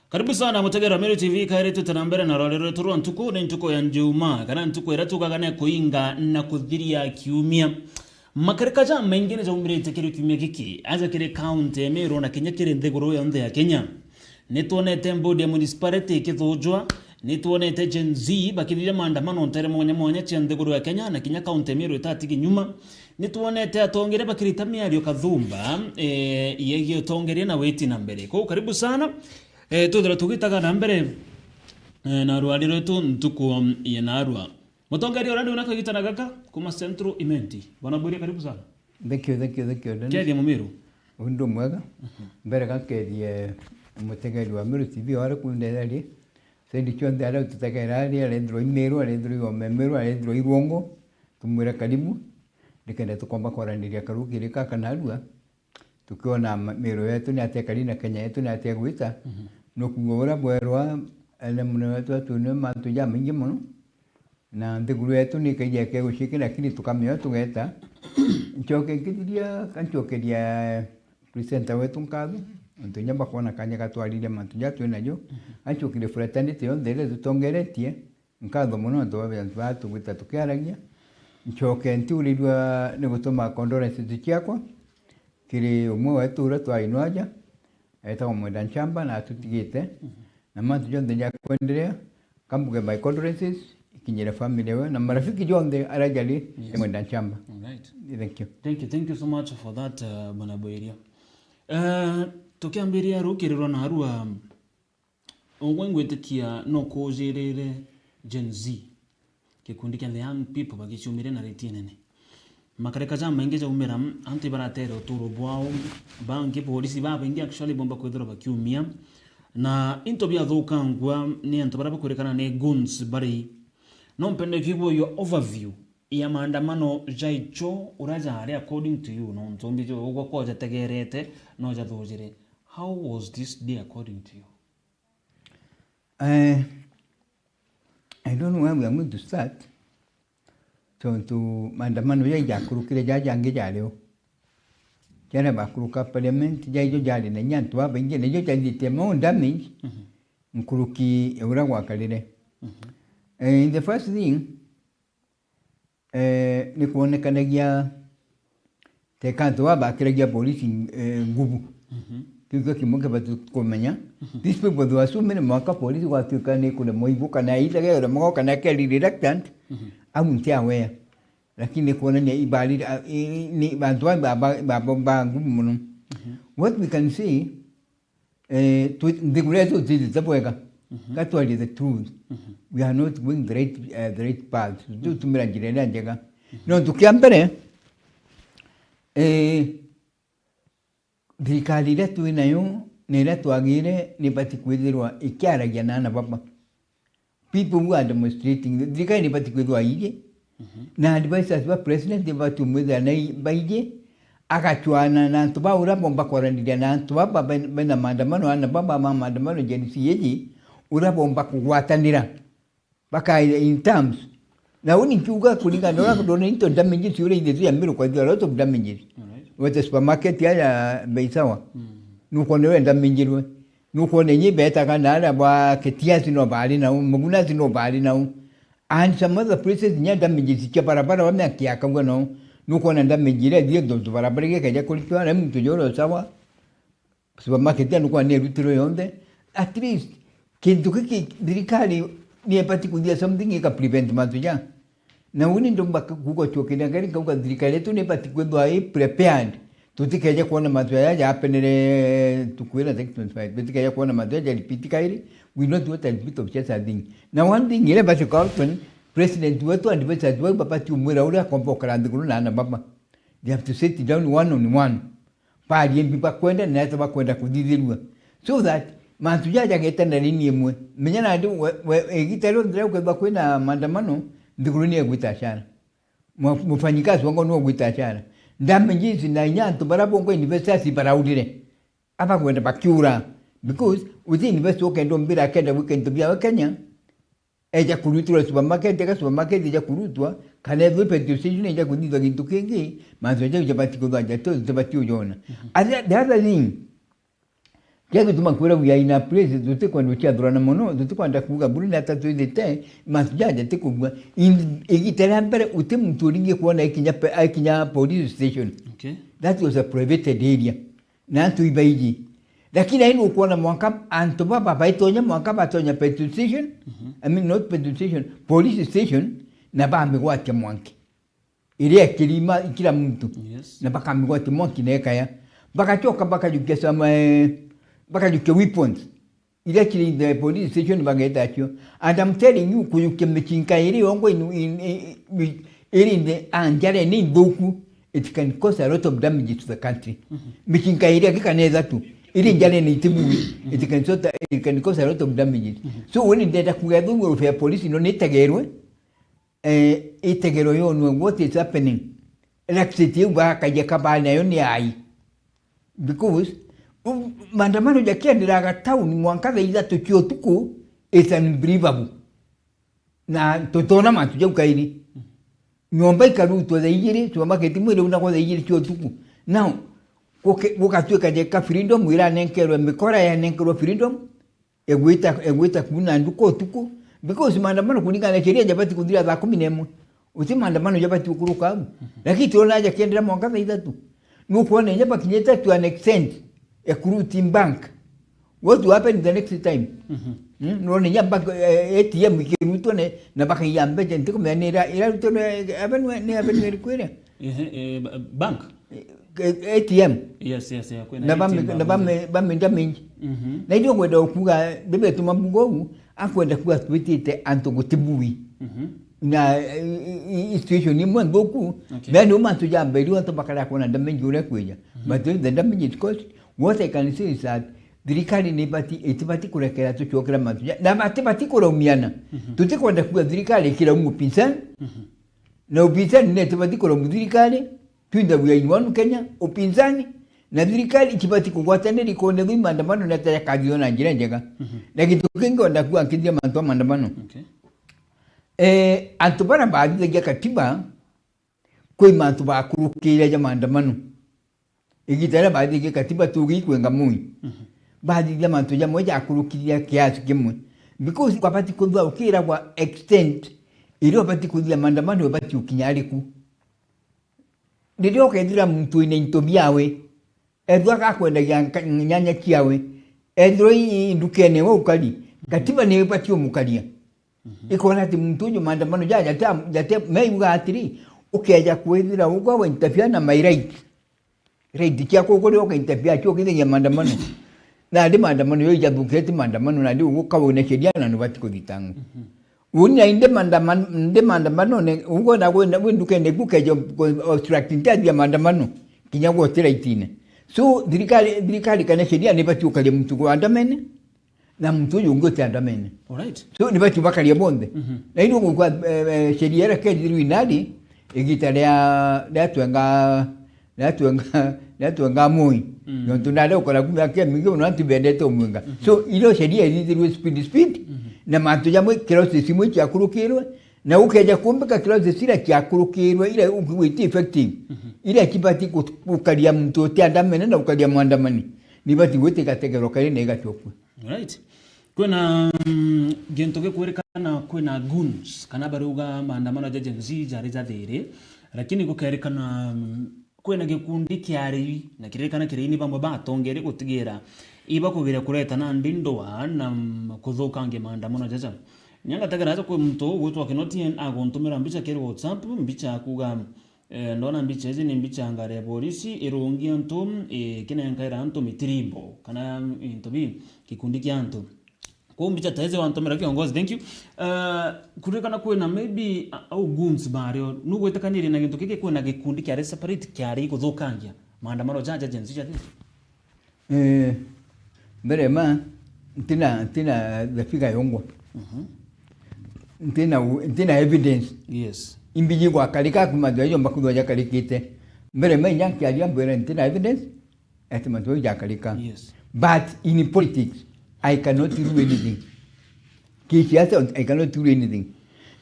Karibu sana mutegera Meru TV kaire tutanambere na rorero turu ntuko ne ntuko ya njuma kana ntuko iratuka kana kuinga na kuthiria kiumia makarikaja mengine za umire tekeri kiumia giki aza kire county Meru na Kenya kire ntheguru yonthe ya Kenya nituonete mbodi ya municipality kithujwa nituonete Gen Z bakithia maandamano ntere mwanya cia ntheguru ya Kenya na Kenya county Meru itatigi nyuma nituonete atongere bakirita miario kathumba yegio tongere na weti na mbere ko karibu sana. Tudra tugitaga na mbere na ruari retu ntuko ya narua mutongeri orandi unakagitana gaka kuma Central Imenti bwana Bwire karibu sana. Thank you. Kedi Mumiru undo mwega mbere gakedi mutegeri wa Meru TV ora kunderari sendi chonde ara tutagerari alendro Meru alendro Meru alendro Irungo tumwira karibu ndikenda tukomba kwarandiria karukire kaka narua tukiona Meru yetu ni atekari na Kenya yetu ni ategwita no kuora bwerwa ele muno wetu atune mantu ya mingi muno na ndiguru yetu ni kaije ke gushiki lakini tukamyo tugeta nchoke kidiria kanchokeria presenter wetu nkadu ntunya bakona kanya katwalire mantu ya twena jo anchokire fraternity yo ndele tutongeretie nkado muno ndo abantu gwita tukiaragia nchoke nturirwa ni gutuma condolence zikiakwa kiri umwe wetu ura twainwaja eta omwenda nchamba na tutigite na mantu jonde ya kwendelea kambuge my condolences ikinyere family we na marafiki jonde arajali omwenda nchamba. Right. Thank you so much for that bwana Bwire. Tukiambiria rukirirwa na harua ongwengwetikia no kozerere Gen Z kikundi kya the young people bagichumire na retinene makareka za mengeja umera anti baratero turu bwao banki polisi baba ingi actually bomba kwethera bakiumia na into bya thukangwa ni anto baraba kurekana ne guns bari no mpende kibo your overview ya maandamano jaicho uraja ari according to you no ntombi jo ugo koja tegerete no ja thojire. How was this day according to you? I don't know where we are going to start. So to maandamano ya jakurukire jajange jaleo jana bakuruka parliament jaijo jali na nyantu aba inge nejo jandite mo damage nkuruki eura wakalire. In the first thing ni kuonekanagia tekanto aba kiregia polisi nguvu kiko kimoke batu komenya these people do assume ni maka polisi watukane kuna moibuka na ita mo kana kali reluctant amunti aware lakini kuona ni ibali ni bantu baba ngumu muno. What we can see to the great is the poega katwali the truth. We are not going the right path do tumirangire njega no tukiambere thirikari letu inayo nira twagire ni bati kwithirwa ikiaragia na baba people who are demonstrating thirikari ni bati kwithirwa ije na advisors wa president batu mwitha na baije akachwana na ntu baura bomba kwarandiria na ntu baba bena maandamano ana baba mama maandamano jenisi yeji ura bomba kugwatanira baka in terms na uni chuga kulinga ndora kudona into damage sure inde ya Meru kwa lot of damage wote supermarket ya beisawa nuko ne damage ro nuko ne nyi beta kana ala ba ketia sino bali na muguna sino bali na and some other places nya damage zikia barabara wa mya kangwa no nuko na damage ile dio ndo barabara ke kaja kulitwa na mtu joro sawa supermarket ya nuko ne rutiro yonde at least kintu kiki dirikali ni epati kudia something ika prevent matuja na uni ndo kuko chokina gari kauka dirikali tu ne epati kwendo ai prepared tutikeje kuona matuja ya apenere tukwira take 25 tutikeje kuona matuja lipitika ile we not what a bit of just a thing na one thing ile basi Carlton president wetu advisors wetu baba tumwira ule akomboka ndiguru na baba they have to sit down one on one pali mbipa kwenda na hata kwenda kudidilwa so that matuja jageta na nini mwe menyana ndio egitalo ndio kwa kwenda maandamano ndiguru ni egwitashana mufanyikazi wangu no gwitashana ndame njizi na nyanto barabongo university baraudire aba kwenda bakyura because within university okendo mbira kenda weekend bya Kenya eja kurutwa supermarket eja kurutwa kana vipi decision eja kudidwa kintu kingi manzo eja batiko baja to tabati ujona the other thing Kiasi tumakwenda kuyaina place zote kwa ndocha drona mono zote kwa ndakuga buri na tatu idete masujaja tekubwa igitera mbere uti mtu ringe kuona ikinya police station. Okay. That was a private area. Na tu ibaiji. Lakini haino kuona mwaka antoba baba itonya mwaka batonya petrol station. I mean not petrol station, police station na bambi wake mwanki. Ile kilima kila mtu. Yes. Na bakambi wake mwanki neka ya. Bakachoka bakajukesa bakajuke weapons. Ile kili the police station bagetacho. And I'm telling you kuyuke mechinka ile ongo in the anjare ni doku. It can cause a lot of damage to the country. Mechinka ile kikaneza tu. Ili njale ni timu. It can cause a lot of damage. So when it data kuyadungu of police no nitagerwe. Itegero yo no what is happening. Electricity bakaje kabana yo ni ai. Because maandamano yakienderaga town mwanka iza tukio tuku is unbelievable. Na totona matu jau kairi. Nyomba ikaruto za ijiri tuamba ketimu ile una kwa za ijiri tukio tuku. Now wakati kaje freedom ira nenkero mikora ya nenkero freedom egwita kuna nduko tuku because maandamano kuninga na sheria jabati kudira za 11 uti maandamano jabati kuruka. Lakini tuona aje kiendera mwanka iza tu. Nukuona nyapa kinyeta to an extent a recruiting bank. What will happen the next time? No ni nyapa ATM kiruto ne na baka yambe gente ko menera ira to ne require. Bank. ATM. Yes. Na bam minji. Na ndio kwenda okuga bebe tumabungo akwenda kuwa twitite antogotibui. Na situation ni mwandoku bani umantu jambe iliwa tabakala kuna damage ule kweja but the damage is caused. What I can say is that dirikali ni itibati kurekera tuchokera mantu na matibati kuromiana tutikwenda kuwa dirikali kila umupinzani na upinzani ne tibati kuromudirikali twinda buyaiwanu Kenya upinzani na dirikali itibati kugwatane likone bwi maandamano na taya kajiona njira njega na kitu kingi onda kuwa kidia mantu maandamano. Okay. Antubara baadhi ya katiba kwe mantu bakurukira ya maandamano. Igitara baadhi ya katiba tugi kwenga mui. Baadhi ya mantu ya moja akurukira kiasi kimwe. Because kwa pati kudwa ukira wa extent ili wapati kudwa maandamano wapati ukinyariku. Ndio kedira mtu ine ntobiawe. Edwa kakwenda nyanya kiawe. Edro indukene wa ukali. Katiba ni wapati umukalia. Ikona ati mtunyo maandamano jate meibuga atiri ukeja kwethira uko wa interfere na my right chako ko ro interfere choko ya maandamano na andi maandamano yo jabuketi maandamano na ndio ukabone sheria na nubati ko ditangu unya inde maandamano ne uko na kwenda winduke ne kukeja obstructing ya maandamano kinyago tira itine so dirikali kana sheria ne bati ukale mtu ko andamene na mtu yungote andamene. Alright. So ni bati bakali bonde. Na ndio kwa sheria ya kedi inadi igitarea natuanga moi. Ndio tunada ukala kumya ke mingi unanti bendeto mwinga. So ilo sheria ili speed na matu jamwe kirose simu cha kurukirwa na ukeja kumbeka kirose sira cha kurukirwa ile ukwiti effective. Ile kibati kukalia mtu tiandamene na ukalia mwandamani. Ni bati wote kategoro kali na igachokwe. Right. Kwena gentoke kwerekana kwena guns kana baruga maandamano ya jenzi jari za dhere lakini gukerekana kwena gikundi kyari na kirekana kirini bamwe batongere gutigera iba kugira kureta na ndindoa na kuthukange maandamano jaja nyanga tagaraza kwa mtu wetu akinoti agontumira mbicha keri WhatsApp mbicha kuga ndona mbicha hizi ni mbicha ngare polisi irungi antu kina nkaira antu mitirimbo kana intobi kikundi kyantu kwa mbicha taize wantomera kiongozi. Thank you. Kurekana kwena maybe au guns bario nugwetekanire na gintu kike kwena gikundi kya separate kyari kuthukangia maandamano jaja jenzi jathi berema ntina the figure yongwa ntina evidence. Yes. Imbiji kwa kalika kumadwa yo mbakudwa ya kalikite berema nyanki aliambere ntina evidence ati madwa ya kalika. Yes. But in politics I cannot do anything. Kisiasa I cannot do anything.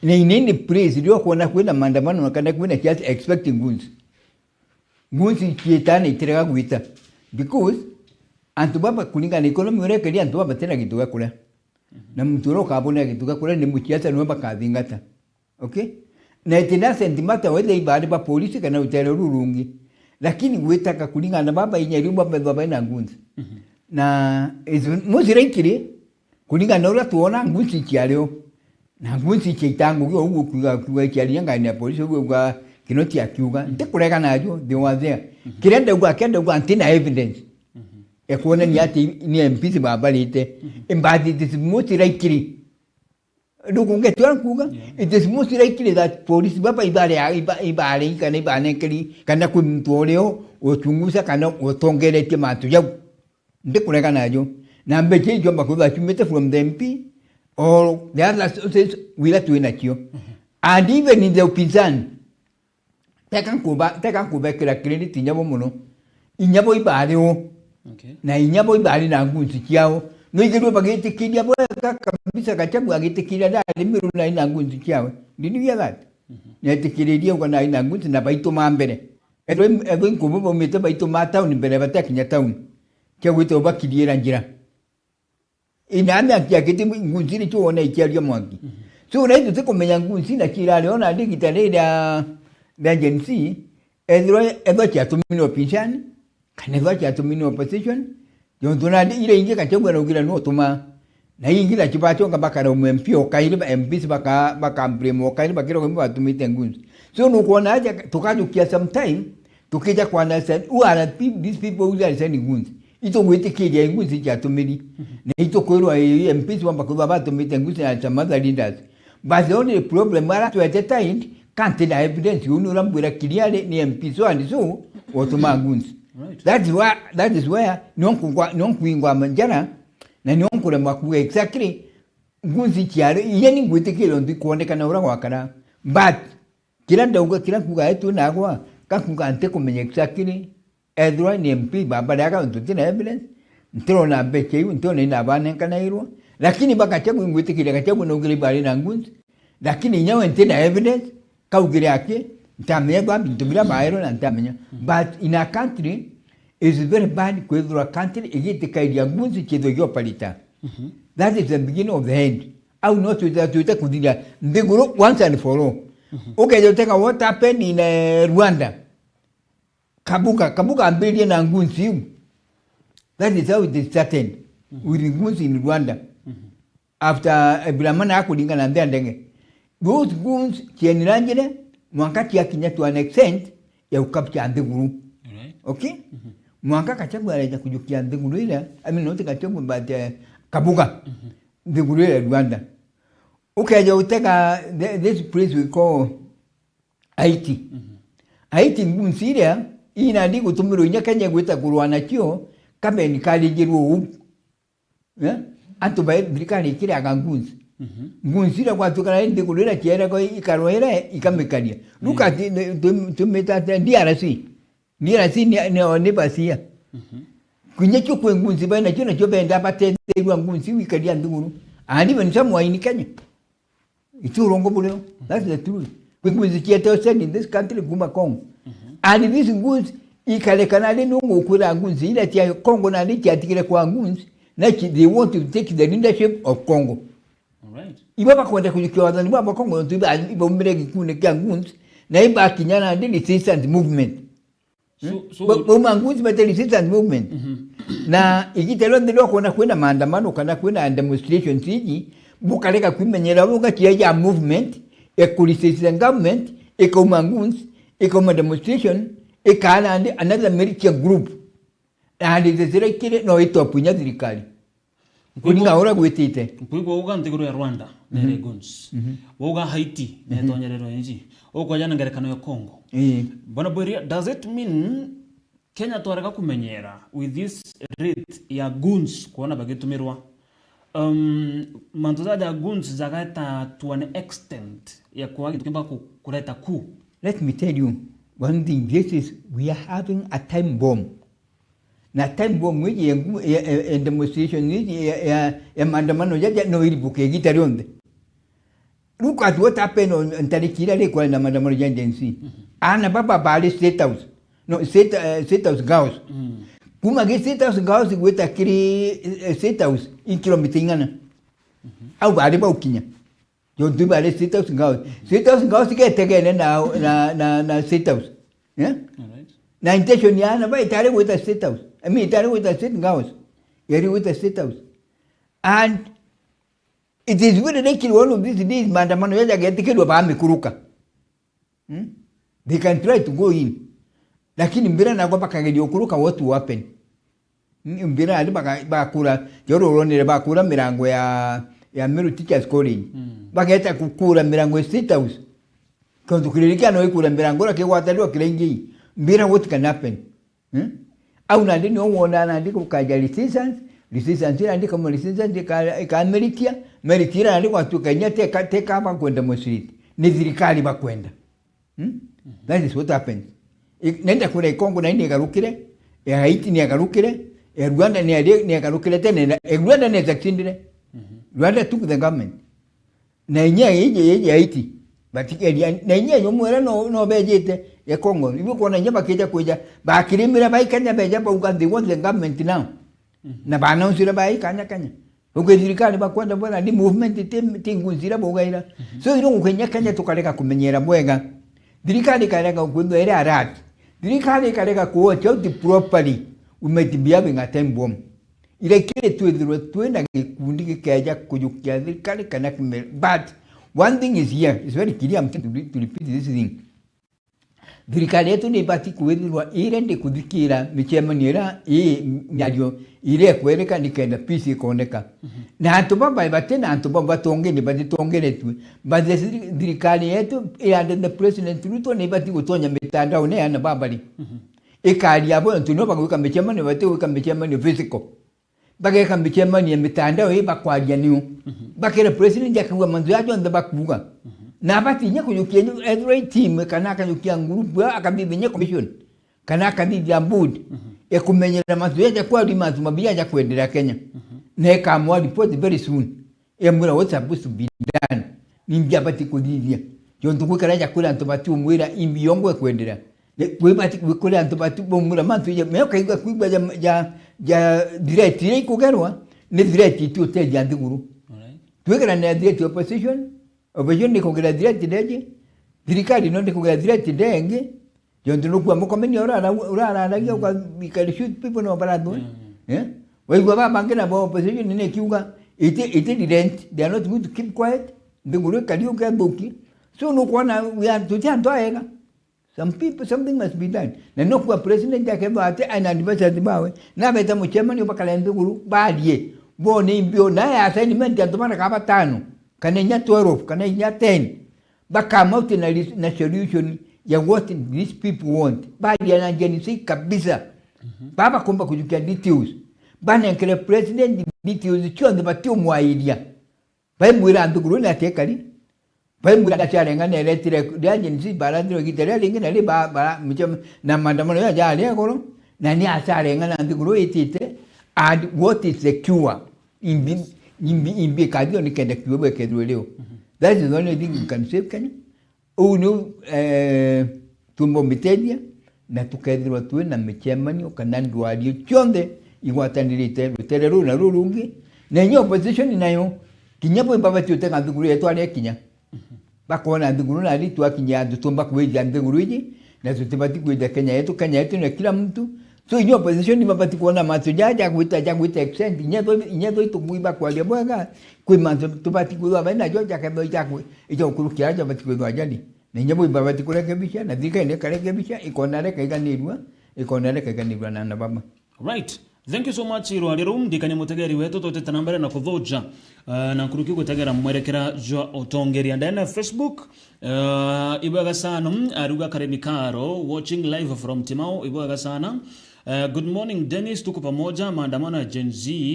Na in any place ndio kuona kwenda maandamano na kana kwenda kiasi expecting guns. Guns kietana itirega kuita because antu baba kulingana economy urekeria antu baba tena kitu gakura na mturo kabona kitu gakura ni mukiasa no bakathingata okay na itina sentimata wele ibade ba polisi kana utero rurungi lakini gwetaka kulingana baba inyeri baba na ngunzi na muzireikiri kulingana ura tuona ngunzi kialeo na ngunzi chitangu yo ugu kialia ngani polisi ugu kinoti akiuga ntekureka najo they were there kirenda ugu akenda ugu antina evidence ekuona ni ati ni MPs baba lite imbadi this muzireikiri dukunge tuankuga it is most likely that police baba ibale kana ibane kali kana kumtoleo ochunguza kana otongelete matu yau ndikureka najo na mbeje jomba kuba tumete from the MP or the other sources wila tuinachio and even in the upinzani tekan kuba kila credit nyabo muno inyabo ibale o okay na inyabo ibale na ngunzi kiao no igero bagete kidia boya kabisa kachabu agete kidia dali miru na ina ngunzi kiao dini ya that ne tikiridia ukana ina ngunzi na baito mambere edo nkubo mete baito mata ni bere batakinya town ke wito bakidiera njira ina ame akiyakete ngunzi ni chuona ikialia mwangi so na hizo kumenya ngunzi na kirale ona digitale da agency edo cha tumino pinchani kana cha tumino opposition yondona ile inge kachagwa na ugira no tuma na ingira chipacho ngabaka na umempio kaile MPs baka mpremo kaile bakiro kwa batumite ngunzi so no kuona aje tukajukia sometime tukija kwa understand who are these people who are sending ngunzi ito wete kije ngunzi cha tumiri na ito kwero MPs baka batumite ngunzi na some other leaders but the only problem ara to at the time can't the evidence you know rambura kiliale ni MPs and so otuma ngunzi. Right. That is where nonkuingwa manjana na nonkule makuga exactly ngunzi chiaro yeni ngwitikilo ndikuonekana ura wakara but kila ndauga kila kuga etu nagwa kakuga ante kumenya exactly edwa ni MP baba daga ntutina evidence ntiro na beche ntiro na bana kana irwa lakini baka chagu ngwitikile kachagu nogili bali na ngunzi lakini nyawe ntina evidence kaugire yake ntamenya bintumira bairo na ntamenya but in a country is very bad kwethura country igitikairia ngunzi kido yo palita that is the beginning of the end au not to kudira ndeguro once and for all okay you take what happened in Rwanda kabuka ambili na ngunzi that is how it started with ngunzi in Rwanda after Abramana akulingana na ndenge those guns kienirangire mwakati yakinya to an extent ya ukapcha ndeguru okay mwanga kachagu alaja kujukia ndeguru ile not kachagu but kabuga ndeguru ile Rwanda okay ya uteka this place we call Haiti Haiti ngumsiria ina ndi gutumiro nyakanya gweta kurwana kyo kabe ni kali jiru antu bae brikani kile agangunzi ngunzira kwa tukana ndi kulera kiera ko ikaroera ikamekalia luka tumeta DRC ni basia kunye cyo kwengunzi bana cyo cyo benda batende rwa ngunzi wikalia ndunguru andi bensamu aini Kenya iturongo buleo that's the truth kwengunzi kieto said in this country guma Congo and this ngunzi ikalekana le nungu kula ngunzi ile tia Congo na ndi atikile kwa ngunzi na they want to take the leadership of Congo. Right. Ibaba kwenda kujikiwa ndani baba Kongo ndio ibo mbele kikune kya ngunzi na iba kinyana ndi resistance movement. So mangunzi ba resistance movement. Na ikitelo ndilo kuona kwenda maandamano kana kwenda demonstration siji bukaleka kwimenyera buga kiya movement ekulisiza government mangunzi demonstration ekana ndi another military group. And it is like no itopunya dirikali. Kuninga ora gwetite. Kuigo uga ntiguru ya Rwanda nere guns. Uga Haiti netonyerero inji. Uko jana ngerekano ya Congo. Bwana Boria, does it mean Kenya twareka kumenyera with this rate ya guns kuona bagitumirwa? Mantuza ya guns zagaita to an extent ya kuwagi tukimba kuleta ku. Let me tell you one thing, this is we are having a time bomb. Na time bomb wiji ya demonstration wiji ya maandamano ya no ilibuke gitarionde. Look at what happened on Ntarikira le kwa na maandamano ya NDC. Ana baba bali State House. No State House House. kuma ge State House ngao sigweta kiri State House in kilomita ingana au bari ba ukinya yo tu bari State House ngao sige tegene na State House yeah na intention yana ba itare with the State House itare with the State House yari with the State House and it is very likely one of these days maandamano yaja getikidwa ba mikuruka they can try to go in lakini mbira na kwa pakagedi okuruka what will happen mbira ali bakura yororone bakura mirango ya Meru Teachers College bageta kukura mirango State House kondo kulirika no ikura mirango ke wataliwa kilengi mbira what can happen au na ndini wona na ndiko kaja resistance ndi kama resistance ka Meritia ndi kwa tukanya teka hapa kwenda Mosiriti ni zirikali bakwenda that is what happens nenda kule Kongo na ndi garukire Haiti ni garukire Rwanda ni garukire tena Rwanda ni zakindire Rwanda took the government na yenye Haiti batikeli na yenye yomwera no bejete ya Kongo ibo kona nyaba keja kuja bakirimira baikanya beja ba Uganda want the government now na bana usira baikanya uko zirikali bakwenda bwana ndi movement tingunzira bogaira so iro ukenya kanya tukaleka kumenyera bwega zirikali kaleka kundo era arat zirikali kaleka kuocha uti properly umetibia benga tembo ile kile tuenda kikundi kikaja kujukia zirikali kana but one thing is here is very clear I'm going to repeat this thing zirikali yetu ni bati kuwezwa ile ndi kudikira michemanira nyadio ile kwereka nikenda peace ikooneka na atubaba batena atubaba tongene batitongene tu baze zirikali yetu ile the president Ruto ni bati kutonya mitandao ne ana babali ikali yabo ntuno bagweka michemani bate weka michemani physical bageka michemani mitandao bakwalia niu bakera president yakwa manzo yajo ndabakuga na bati nyako yukia every team kanaka yukia group akabibi nyako commission kanaka ndi jambud ekumenyera mazoezi kwa limazu mabia ya kuendelea Kenya na kama report very soon mbona what's supposed to be done nimbia bati kudidia jonto kukaraja kula ntobati umwira imbiyongo kuendelea kwebati kula ntobati bomura mantu ya meka igwa kwigwa ya direct ile kugerwa ni direct tu te janduguru twekera na direct opposition ni kongera direct deje dirikali no kongera direct denge jonto no kwa mkomeni ora na kwa because shoot people no barado wewe baba ngena bo opposition ni kiuga ite didn't they are not going to keep quiet ndinguru kaliyo kwa boki so no kuona we are to tell toega something must be done na no kwa president yake bate ana advisor bawe na beta mchemani bakala ndinguru badie bone mbio na ya assignment ya tomana kaba 5 kanenya 12 kanenya 10 bakama na solution ya what these people want badi anajenisi kabisa baba komba kujukia details bana nkele president details chonde batio mwaidia bai mwira nduguru na tekali bai mwira dacharenga na electric agency balandro gitere lingine le ba mchem na mandamano ya jale goro na ni acharenga na nduguru itite and what is the cure imbi kadio ni kende kiwe kedro leo that is the only thing you can save Kenya unu tumbo mitedia na tukaedhirwa tuwe na michemani ukanandu alio chonde iwatanilite terero na rurungi na hiyo opposition nayo kinyapo impavati uteka nduguru yetu ale kinya bakona nduguru na ali tu akinya dutomba kuweja nduguru hiji na tutibati kuweja Kenya yetu na kila mtu so hiyo opposition ni mabati kuona matujaja kuita extend nyeto itukuiba kwa lebwaga kuimanzo tubati kuwa bana joja kama chakwe ijo kurukia aja bati kuwa ajali na nyabo babati kurekebisha na dhika ile karekebisha ikonale kaiganirwa na baba right. Thank you so much Irwalero ndikanye mutegeri wetu totete nambere na kuthoja na kuruki gutegera mwerekera jo otongeri and Facebook ibaga sana aruga karenikaro watching live from Timau ibaga sana. Good morning Dennis, tuko pamoja. Maandamano ya Gen Z,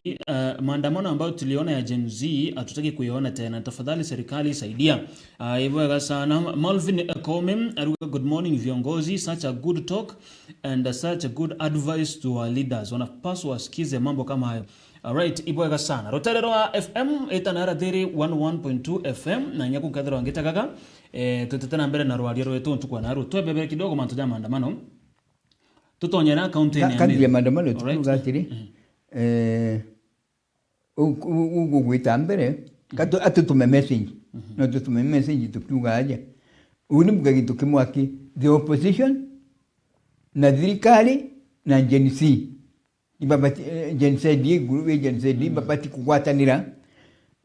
maandamano ambayo tuliona ya Gen Z hatutaki kuiona tena, tafadhali serikali saidia. Hivyo sana. Malvin Komem aruga good morning viongozi, such a good talk and such a good advice to our leaders, wanapaswa wasikize mambo kama hayo. Alright, hivyo sana. Rotarero FM etanara deri 11.2 FM na nyaku kadro angeta kaka tutetana mbele na Rwalero wetu tukwa naru tuwe bebe kidogo mantuja maandamano. tutonyera county ya Kadri ya maandamano tukuga atiri ugugwita mbere atutume message no tutume message tukiuga aja uni mugagi tukimwaki the opposition na thirikari na Gen Z ibabati Gen Z guru Gen Z babati kugwatanira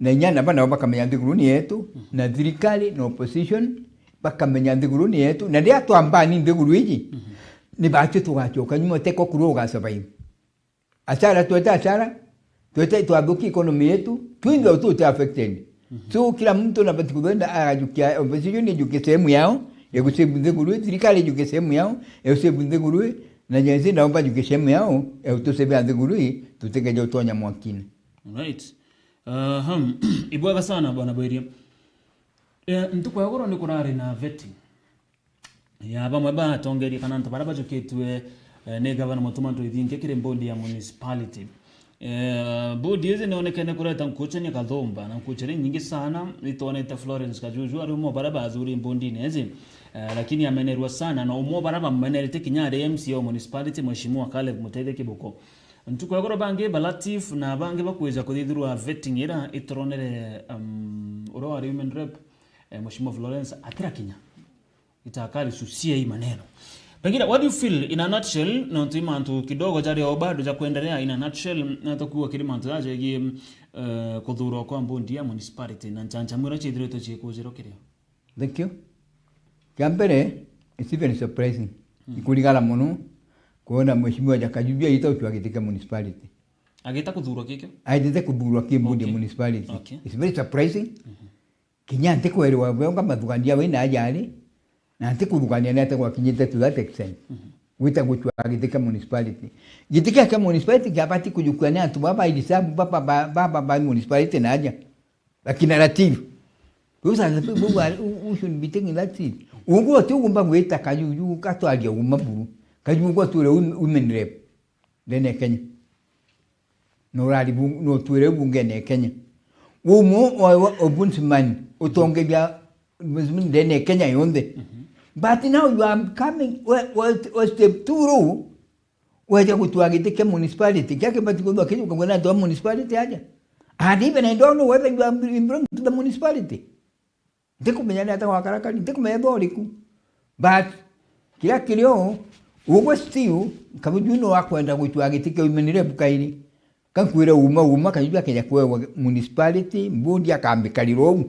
na nyana bana bakamenya ndiguru ni yetu na thirikari na opposition bakamenya ndiguru ni yetu na ndia twambani ndiguru iji ni bacho tugachoka nyuma teko kuroga sabai achara tueta tuabuki economy yetu twinga tu affected so kila mtu anapata kwenda ajukia opposition ni juke sehemu yao ya kusebu ndiguru serikali juke sehemu yao ya kusebu ndiguru na jenzi naomba juke sehemu yao ya tusebe ndiguru tutegeje utonya mwakini. Right. Ibwaga sana bwana Boiria. Ntuko yagoro ni kurari na vetting. Ya bamwe batongeri kana ntabara bajuketwe ne governor mutumanto ithinke kire board ya municipality. Bodi hizi inaonekana kuleta nkucheni kadhomba na nkucheni nyingi sana itaoneta Florence Kajuju ari mo baraba azuri mbondini hizi lakini amenerwa sana na umo baraba mmenerete kinyare MCO municipality mheshimiwa Caleb Mutede Kiboko ntuko yagoro bange balatif na bange bakweza kuthithirwa vetting ira itoronere uro ari women rep mheshimiwa Florence atira kinya itakali susia hii maneno. Pengine, what do you feel in a nutshell, na tuimantu kidogo jari ya obado ja kuendelea in a nutshell, na tokuwa kilimantu aje hii kudhuru kwa mbondi ya municipality, na nchanja mwira chidhiro to chiko zero kirio. Thank you. Kiambere, it's very surprising. Ikuligala mono, kuona mheshimiwa Jakajubia ita ukiwa katika municipality. Ageta kudhuru kike? Ageta kudhuru kwa mbondi ya municipality. Okay. It's very surprising. Kinyante kuelewa wewe madhugandia wena ajali. Na ante kurugania nata kwa kinyete to that extent. Wita kuchwa katika municipality. Gitika kama municipality kapati kujukania atu baba ilisabu baba municipality na aja. Lakini narrative. Kusa we should be taking that seat. Ungo tu kumba wita kajuju kato aja umaburu. Kajuju kwa tule women rep. Dene Kenya. Norali no tule bungene Kenya. Umo obundsman utongebya dene Kenya yonde. But now you are coming, what step 2 waja kutuagitike municipality. Kake bati kwa kitu kwa na municipality aja. And even I don't know whether you are brought to the municipality. Ndiko menyana hata wakaraka, ndiko meyabori ku. But kila kilio ugo still kabujuno wakwenda kutuagitike umenire bukairi. Kankuira uma kajua kenya kwa municipality mbundi akambikaliro.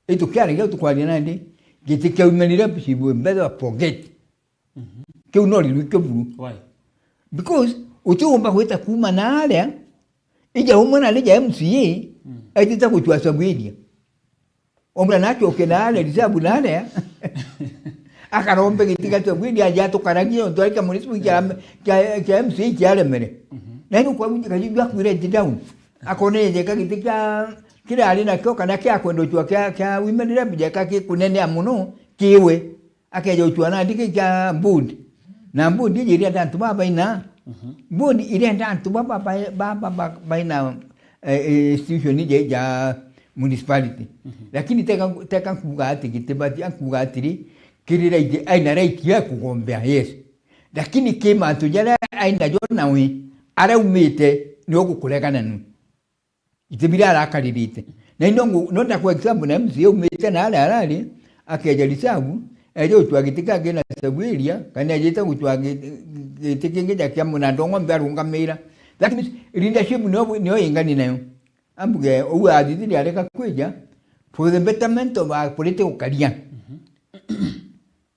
Ito kyari ngeo tukwali nande. Gitika umenire bishibu mbele forget. Ke unori lukeburu. Why? Because utuomba kweta kuma na ale ija umana leja MCA aitita kuchwa sabwedia. Omra nacho kenale lisabu nale akarombe gitika sabwedia ajato karagio ndolika municipal ya MCA kyale mere. Nani kwa mji kajibwa kurete down. Akoneje kagitika kile alina kyo kana kya kwendo chwa kya women rep jaka ki kunene amuno kiwe akeje chwa na ndike kya bud na bud iri ndantu baba ina bud iri ndantu baba ina institution ni ja municipality lakini teka kugati kitebati akugati kirira ije aina right ya kugombea yes lakini kema tujala aina jona we ara umite ni okukulekana nu itibira arakalirite na indongo nota kwa example na MCA umete na alali akeja lisabu ejo twagitika gena sabwelia kana jeta kutwagitika kya muna ndongo mbarunga meira lakini leadership no ingani nayo ambuge uwa adidi aleka kweja for the betterment of our political career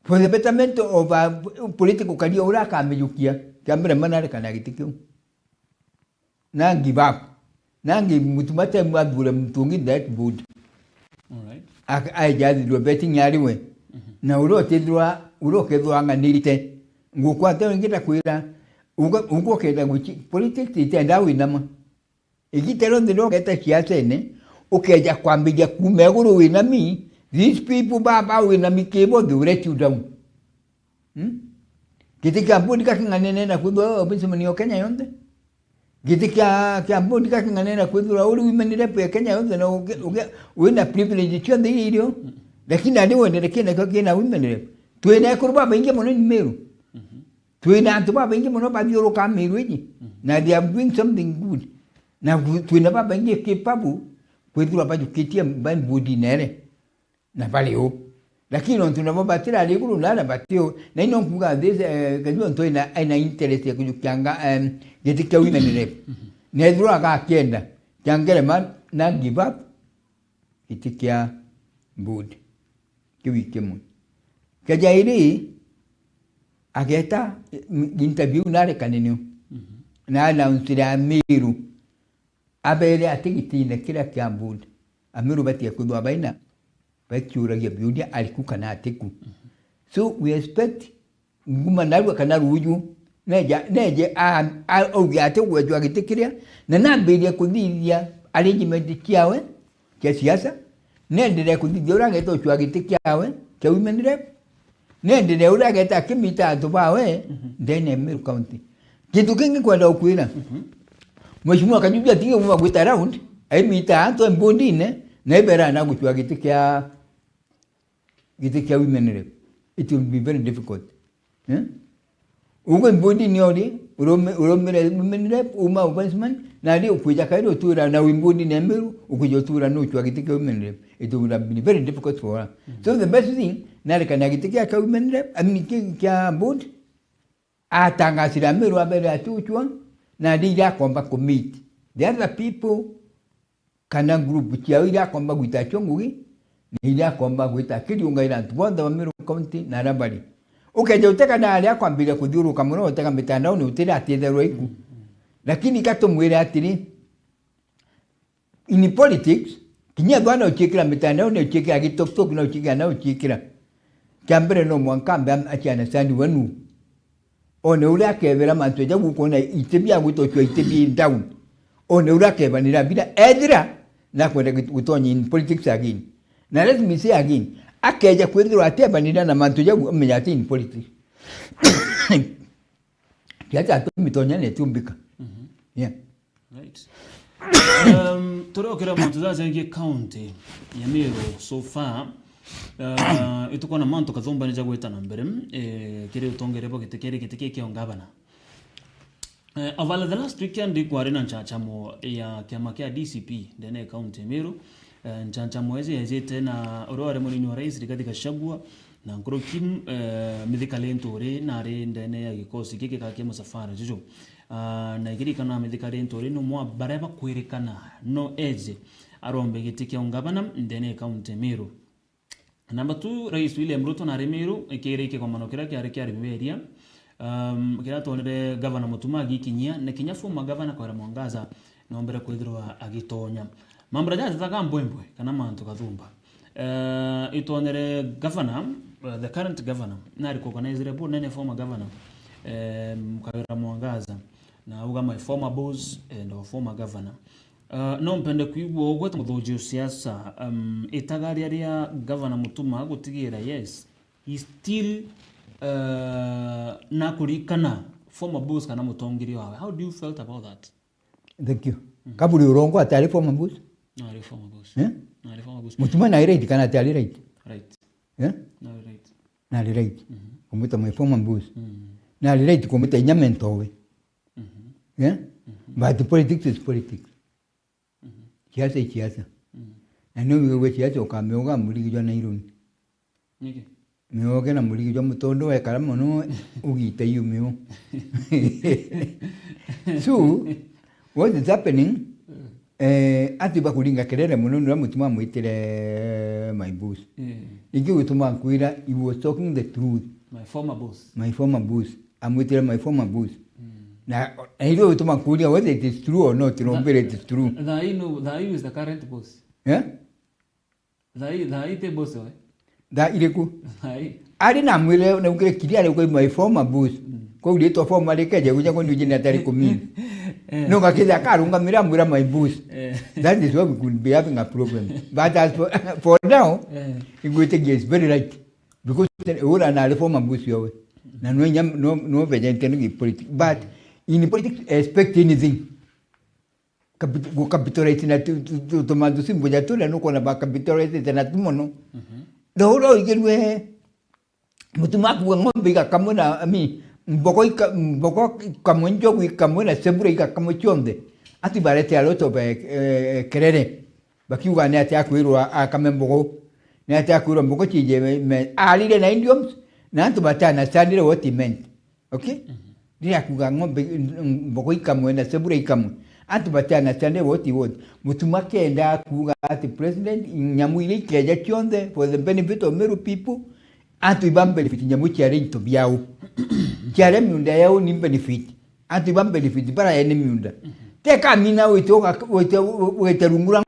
for the betterment of our political career ura kamejukia kamera manale kana gitikyo na give up nangi mutumate mwadure mtungi that board. Alright. Ajazi do betting yaliwe. Na urokedwa nganirite. Ngukwate ngita kwira ugo keda guchi politics itenda winama. Igitero ndiro keta kiasene ukeja kwambija kumeguru winami these people baba winami kebo dure you down. Kitika board kakinganene na kudo obisemani Kenya yonde. Gitika kiambo kanganena kwithura uri women rep ya Kenya yonde na wina privilege chyo ndirio lakini ali wende kina kwa kina women rep twene kurba bainge mono ni meru Tuina antuba bengi mono ba dioro kamiruji. Na they are doing something good. Na tuina ba bengi kepabu kwedura ba jukitia ban budi nere. Na pale o. Lakini on tuna ba tira alikuru na batio na ino kuga this kajo ntoina aina interest ya kujukyanga yetika women rep. Nedura ka kenda. Jangere man na give up. Itikia bud. Kiwike mun. Kajairi ageta interview na rekanenyo. Na unsira miru. Abere atigitine kila kiambud. Amiru bati yakudwa baina. Pachura ya biudia alikuka na atiku. So we expect nguma nalwa kana ruju neje ogate wejo agitikiria na namberia kudhiria arrangement kiawe kia siasa nendere kudhiria urangeto chwa agitikiawe kia women rep nendere urageta kimita atubawe ndene Meru County kitu kingi kwenda ukwira mheshimiwa kajubia tinge mwa gwita round ai mita anto mbondine na ibera na guchwa agitikia women rep. It will be very difficult. Ugo mbodi niori, uromere women rep, uma ubansman, na li ukuja kairo tura na wimbodi na Meru, ukuja tura no chwa gitike women rep. It would have been very difficult for her. So the best thing, narika na gitike ka women rep, kia board, atanga sira Meru abere atuchwa, na li ya kwamba commit. The other people kana group kia ila kwamba guitachongugi, Nila kwamba gwita kiri ungaira tuwanda wa Meru County na rabari. Ukeja uteka na alia kwa mbile kudhuru kamuno uteka mitandao ni utele atiedhero iku. Lakini kato mwere atiri. In politics, kinya gwana uchikira mitandao ni uchikira kitok na uchikira na uchikira. Kambere no mwankambe achana sandi wanu. One ule akevera mantoja wukona itebia witochwa itebia down. One ule akeva nirabida edra na kwenda utonyi in politics again. Now let me say again, akeja kwendro ateba nida na mantoja mmenyati in politics. Kiacha atumitonya ne tumbika. Yeah. Right. Toro kira mantoja zengi county ya Meru so far ituko na manto kazomba nija gweta na mbere kire utongerebo kiteke kio ngabana. Avala the last weekend kwa rena nchachamo ya kiama kia DCP ndene county Meru. Nchachamo ezi tena orore mwini wa rais Rigathi Gachagua na Nkuru Kim mithikale ntore na re ndene ya gikosi kiki kakia musafara juju na igiri kana mithikale ntore no mwa bareba kwerekana no eze arombe gitikia ngabana ndene county Meru. Number 2 Rais William Ruto na Meru ikireke kwa manokera kia riberia kira tonere governor Mutuma gikinyia na kinyafu magavana kwa Mwangaza na ombera kwithirwa agitonya mambra jaza taka mbwembwe kana mantu kathumba itonere governor the current governor na recognized board nene former governor kwa Mwangaza na uga my former boss and our former governor no mpende kuigwa ogweta muthoji siasa itagari ya governor Mutuma gutigira yes he still na kurikana former boss kana mutongiri wawe. How do you felt about that? Thank you. Kabuli urongo atari former boss? No, former boss. Yeah? No, former boss. Mutuma na right kana atari right? Right. Yeah? No, right. Na right. Kumuta my former boss. Na right kumuta nyamentowe. Yeah? But politics is politics. Siasa is siasa. Na no we siasa okameoga muligijwa na iruni. Niki. Meoge na muligijwa mutondo ekara mono ugite yumio. So what is happening? Atiba kulinga kelele muno nura Mutuma muitire my boss. Iki utuma kuira he was talking the truth. My former boss. My former boss. Amuitire my former boss. Na hilo utuma kuria whether it is true or not, it is true. The is the current boss. Yeah? The boss oe. Da ireku. Ari na mwile na ukire kiria le kwa my former boss. Kwa ulito former le kaje kuja kwa nduje na tari kumi. No kakiza karunga mira mwira my boss. That is why we could be having a problem. But as for now, Igwete is very right. Because ora na le former boss yowe. Na no vejente no politics. But in politics expect anything. Capitulate na tomando simbo ya tula no kona ba capitulate na tumono. The whole again we Mutuma ku ngombe ga kamuna ami mboko kamwe njogu kamwe na sebura ika kamwe chonde ati barete aloto be kerere bakiuga ne ati akwirwa akame mboko ne ati akwirwa mboko chije me alile na idioms na antu batana standire what it meant okay dia kuga ngombe mboko ikamwe na sebura ikamwe antu batana standire what it was mutumake enda kuga ati president nyamwili keja chonde for the benefit of Meru people antu ibam benefit nyamuchi arento biao kiare miunda yao ni benefit antu ibam benefit para ene miunda teka mina wete rungura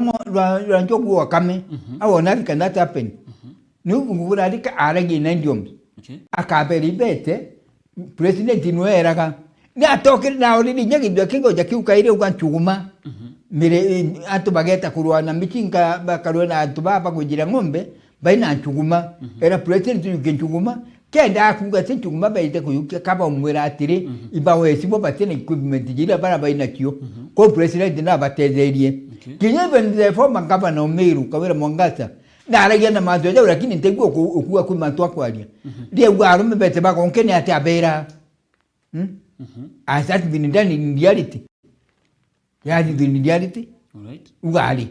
ranjoku wakame awona can that happen nu ngura dika arage na idioms akaberi bete president inwera ka ni atoke na oli nyagi dokingo jakiukaire ukanchuguma mire atu bageta kurwa na michinga bakarwa na atu baba kujira ngombe baina nchuguma era president yukenchuguma kenda akuga nchuguma baite kuyuka kaba umwera atire ibawe sibo batene equipment jira bara baina kyo ko president na batezerie kinye the former governor Meru Kawira Mwangasa na aragia na mazoea lakini ntegwa okuwa ku mantwa kwalia lie gwaro mbete ba konkene ati abera asat binindani in reality yadi in reality Alright. ugali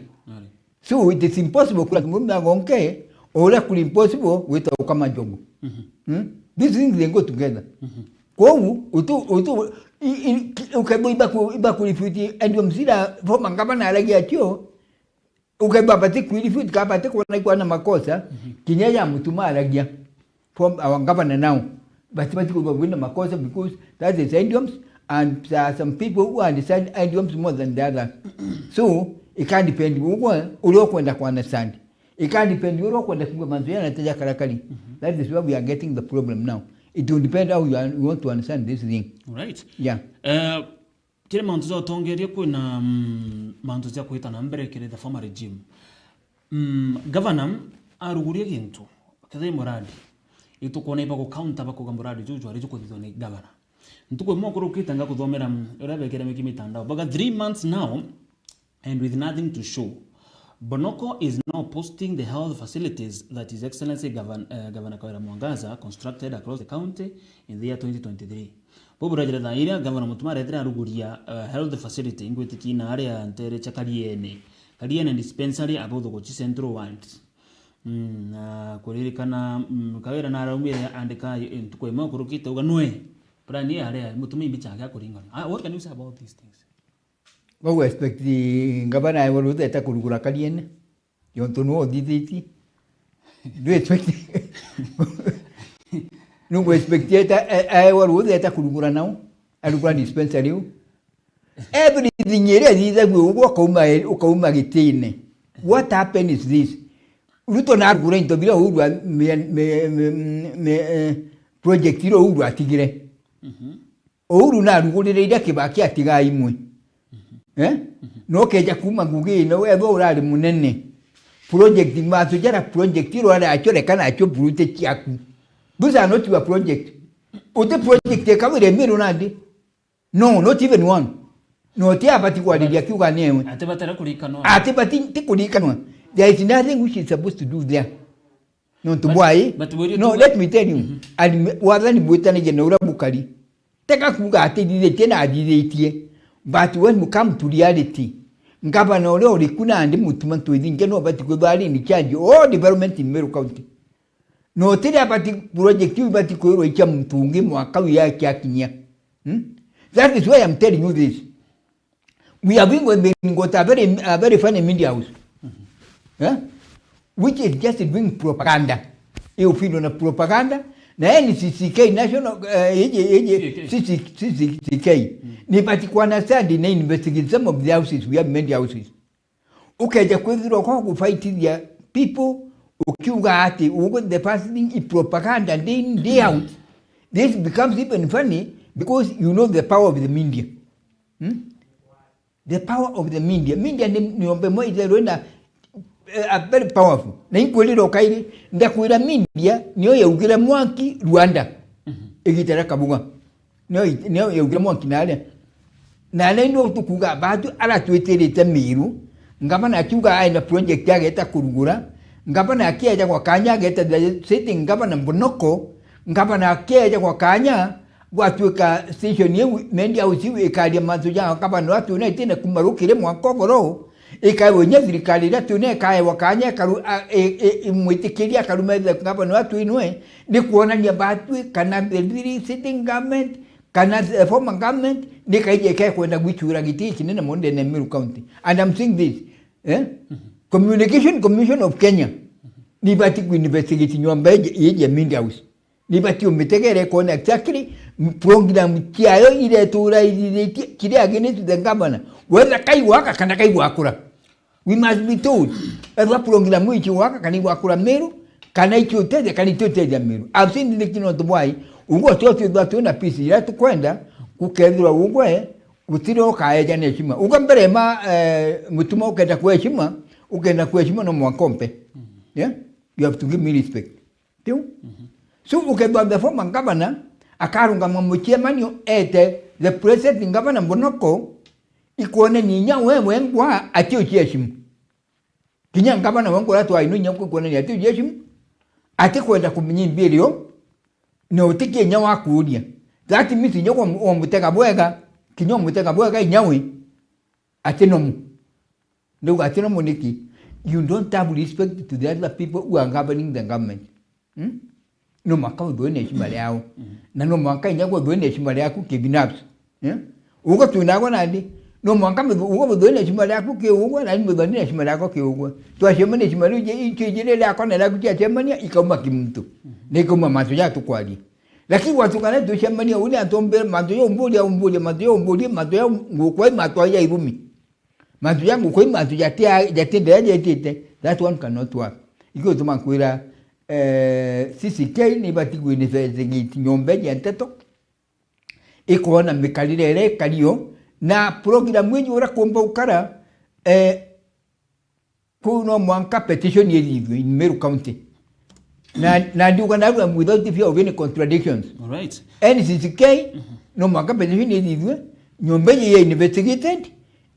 so it is impossible kula kumumba gonke or kula impossible with kama jogo these things they go together ko utu ukaiba iba kulifiti ndio msida forma ngaba na aragia chio ukaiba pati kulifiti kapa te kwa na makosa kinyaya mutuma aragia from our governor now but will win makosa because that is idioms and there are some people who understand idioms more than the others. So it can't depend ulokwenda ku understand. It can't depend ulokwenda kumanzoea na taja karakali. That is where we are getting the problem now. It will depend how you want to understand this thing. Right. Yeah. Kile mantu za tongeria kuna mantu za kuita na mbere kile the former regime. Governor aruguria gintu kathai moradi. Itukona ipa ko counter bako gamuradi juju ari juko thoni governor. Ntuko mokoro kitanga kuthomera urabekera miki mitandao. Baga 3 months now and with nothing to show. Bonoko is now posting the health facilities that His Excellency Governor Kawira Mwangasa constructed across the county in the year 2023. Bobo rajira thaira Governor Mutumare thira ruguria health facility ingwetiki na area ntere cha Kariene dispensary abotho go central wards. Na kuririkana Kawira na araumire andika ntuko imo kurukite uganwe plani area mutumi bichaga kuringana. What can you say about these things? Go expect the governor I will let kurugura Kariene. You want to know DDT? Do you expect no expect I will let kurugura now? I will dispensary you. Everything here is a walk over gitine. What happened is this. Ruto na gura into bila urwa me project iro urwa tigire. Ouru na rugurire ida kibaki atiga imwe. No keja kuma ngugi no ebo urali munene. Project mazu jara project iro ala achore kana acho brute chiaku. Those are not your project. Ote project Kawira Meru nandi. No, not even one. No tia pati kwa dia kiuga newe. Atebatera kulikanwa. Atebati tikulikanwa. There is nothing which is supposed to do there. No to boy. No, let me tell you. And wazani bwetani jenora bukali. Teka kuga atedide tena adidetie. But when we come to reality, ngabana ole olikuna andi mutumantu idinge no bati kwebali ni charge all development in Meru County. No tira bati project yu bati kwero icha mtungi mwaka ya kiakinya. That is why I'm telling you this. We have been got a very funny media house. Which is just doing propaganda. You feel on a propaganda. Na NCCK national CCK ni patikwana study na investigate some of the houses. We have many houses. Ukaja kweziro kwa kufight the people ukiuga ati ugo the passing in propaganda day out. This becomes even funny because you know the power of the media. The power of the media. Media ni ombe mo izelona very powerful. Na inkweliro kairi ndakwira media niyo yeugira mwanki Rwanda. Egitera kabuga. Niyo yeugira mwanki nale. Nale ndo tukuga batu ala tweterete Meru. Ngabana akiuga aina project yake eta kurugura. Ngabana akiaja kwa kanya geta sitting ngabana Bonoko. Ngabana akiaja kwa kanya watu ka station yewe mendi au siwe ikalia mazuja kama no watu na tena kumarukire mwakogoro ikawe nyazirikali ratu ne kae wakanya karu mwitikiria karumeza kama no watu inwe ni kuona ni batu kana the sitting government kana former government ni kaije kai kwenda gwichura giti kinene monde na Meru County and I'm saying this Communication Commission of Kenya ni bati kuinvestigate nyomba yeje Mendi House ni bati umetegere kona exactly program kiayo ile tura ile kile against the governor whether kai waka kana kai wakura we must be told ela program ichi waka kani wakura Meru kana ichi uteze kani tuteze Meru I've seen the kino boy ungo tote datu na pisi ya tukwenda kukedwa ungwe utiro kaeja neshima ugambere ma mutuma ukenda kuheshima ukenda kuheshima no mwakompe yeah you have to give me respect tio so ukenda the former governor akarunga mwamuchia manyo ete the president governor mbonoko ikuone ninya wewe ngwa atio cheshimu kinya governor wangu watu ainu nyangu kuone ni atio cheshimu ati kwenda kuminyimbirio no tiki nyawa kuudia that means nyoko omutega bwega kinyo mutega bwega nyawe atinomu ndo atinomu niki you don't have respect to the other people who are governing the government no makao doene heshima yao na no mwaka nyako doene heshima yako kibinafsi uko tunako nandi no mwaka uko doene heshima yako kiugo na ni doene heshima yako kiugo twashema heshima yako ichijile yako na yako chemania ikoma kimtu nikoma mazoea tukwali lakini watu kana tushemania ule atombe mazoea umbuli mazoea ngukwe mazoea ibumi mazoea ngukwe mazoea jatende jatete that one cannot work iko tumakwira CCK ni bati kuinvestigate nyombe ya nteto iko na mikalire kalio na program wengi ora kuomba ukara kuno mwanka petition yelivu in Meru County na ndio kana without the fear of any contradictions all right CCK no mwanka petition yelivu nyombe ye investigated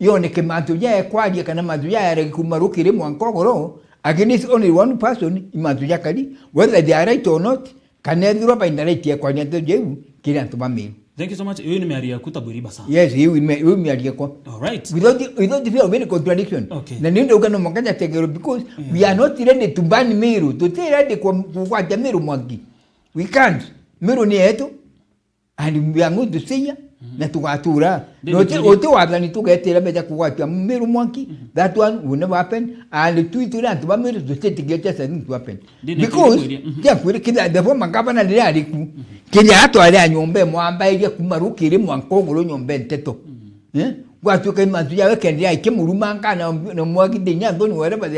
yone kemantu ya kwaje kana mazu ya kumarukire mwankogoro against only one person imazuja kali whether they are right or not kanedro by right ya kwa nyato jewu kile antumami. Thank you so much. Yeye nimearia kutaburi basa. Yes, yeye nimearia kwa. All right. Without the fear of any contradiction. Okay. Na ndio ugano mkanja tegero because we are not ready to ban Meru. To say ready kwa Meru mwangi. We can't. Meru ni yetu and we are going to say na tukatura ote wabani tugetera beja kuwatia Meru mwanki that one will never happen and tuitura tuba Meru to state get something to happen because ya kwere kida the former governor ile aliku kile hata ale anyombe mwamba ile kumarukire mwankongolo nyombe nteto watu kama tuya weekend ya ikemurumanga na mwagi denya ndoni wherever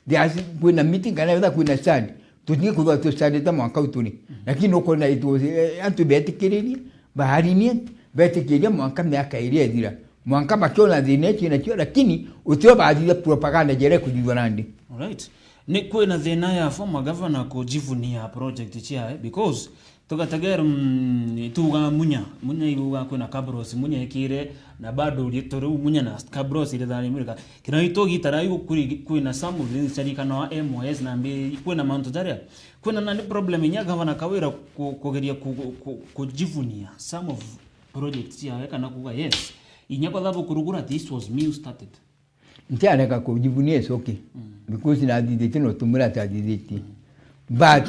they are kuna meeting kana whether kuna stand tutinge kuwa to stand ta mwaka utuni lakini uko na itu antu betikiriri bahari ni betikiria mwanka miaka ile thira mwanka bakona dhinechi na kio lakini utio baadhi propaganda jere kujivanandi. All right. Ni kwena thina ya former governor kujivunia project chia because tukatager tuga munya ibuga kwena kabros munya ikire na bado litoro munya na kabros ile dhani mulika kina itogi tarayu kwena samu zirika na MOS na mbi kwena manto jaria kwena na problem nya governor kawira kugeria kujivunia some of projects ya kana kuga yes inyako dhabo kurugura this was me started ntiana ka kujivunia is okay because na didete no tumura ta didete but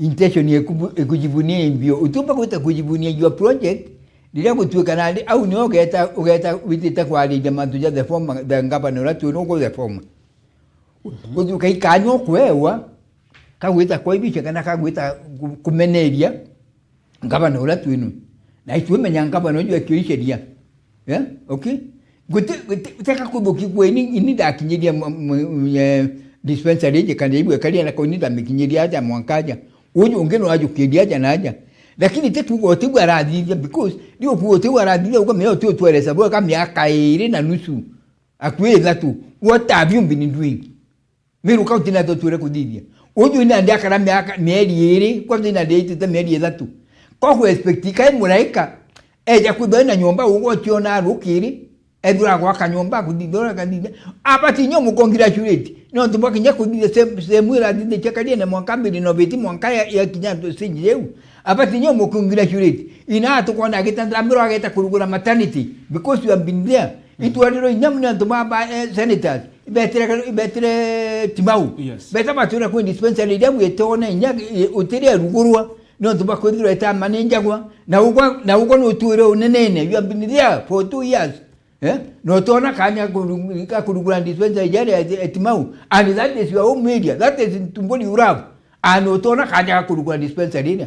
intention ye kujivunia mbio utumba kuta kujivunia your project ndio kutuka na au ni ogeta witita kwa ali jamantu ja the form the governor ratu no go the form kutuka ikanyo kwewa kagwita kwa ibiche kana kagwita kumeneria governor ratu inu na itu menya governor jo kirisheria yeah okay guteka kubuki kweni ini dakinyiria dispensary je kandi ibu kali na koni da mikinyiria aja mwankaja uju ungeno aju kidia aja naja lakini tetu gote gwaradhi because ndio kuote gwaradhi uko meo tu tueleza bwa kama miaka 2 na nusu akweza tu what have you been doing Meru County na to ture kudidia uju ina ndia kara miaka mieri 2 kwa ina date ta mieri 3 kwa ku expect kai muraika eja kudona nyomba ugo tiona rukiri edura kwa kanyomba kudidora kadida apati nyomu congratulate no tumba kinya kudida semwira dide chakadia na mwanka 20 mwaka ya kinya to sijeu Abati nyomo congratulate. Ina to kona agitandra miro ageta kurugura maternity because you have been there. It was nyamna to baba senators. Betre Timau. Yes. Better matura ku dispensary dem we tona nya utiri rugurwa. No to bakodiro eta manenja kwa. Na uko no tuiro nenene. You have been there for 2 years. No tona kanya kurugura dispensary jare Timau. And that is your own media. That is tumboni urab. And no tona kanya kurugura dispensary.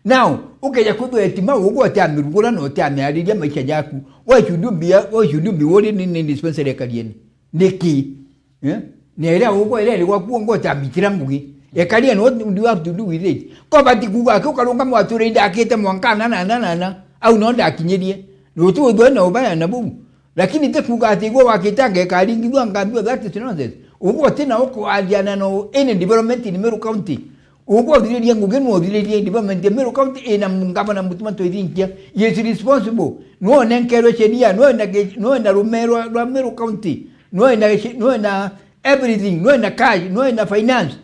Now, ukeja kudu Timau uko tami rugura no tami alidia maisha yako. What you do be worried in dispensary kalieni. Neki. Nera uko ele kwa kuongo tabitira mugi. Ekalia what do you have to do with it? Kwa bati kuga kwa kalonga mwature nda akete mwankana na au nonda akinyelie. Nutu udona ubaya na bumu. Lakini te kuga atigo wakitanga kalingi dwa ngambio that is nonsense. Uko tena uko adiana no any development in Meru County. Uko dilia ngugenu dilia development in Meru County ina mungaba na mutuma to idinkia. He is responsible. No nenkero sheria no na Rumero Meru County. No na everything, no na cash, no na finance.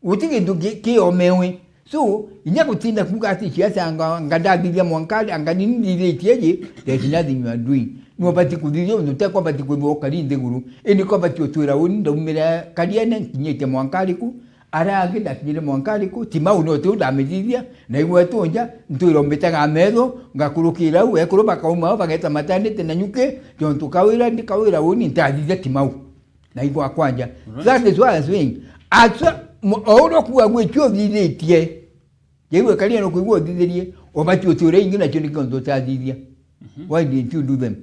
Utiki nduki omewe. So, inya kutinda kugati siasa ngada bilia mwankali anganini diletiaje, there's nothing you are doing. No bati kudijo no te kwa bati kubo kali ndeguru. Eni kwa bati otura woni ndo mera kaliene kinyete mwankali ku. Ara agenda kinyete mwankali ku Timau no to da medidia na iwe tonja nturo mbetanga amedo ngakurukira we kuroba kauma bageta matane tena nyuke jonto kawira woni ntadija Timau. Na ibo akwanja. That is what I'm saying. Asa oro kuwa gwecho diletie. Yewe kalia no kuwa diletie obati otura ingina choni kondo tadija. Why didn't you do them?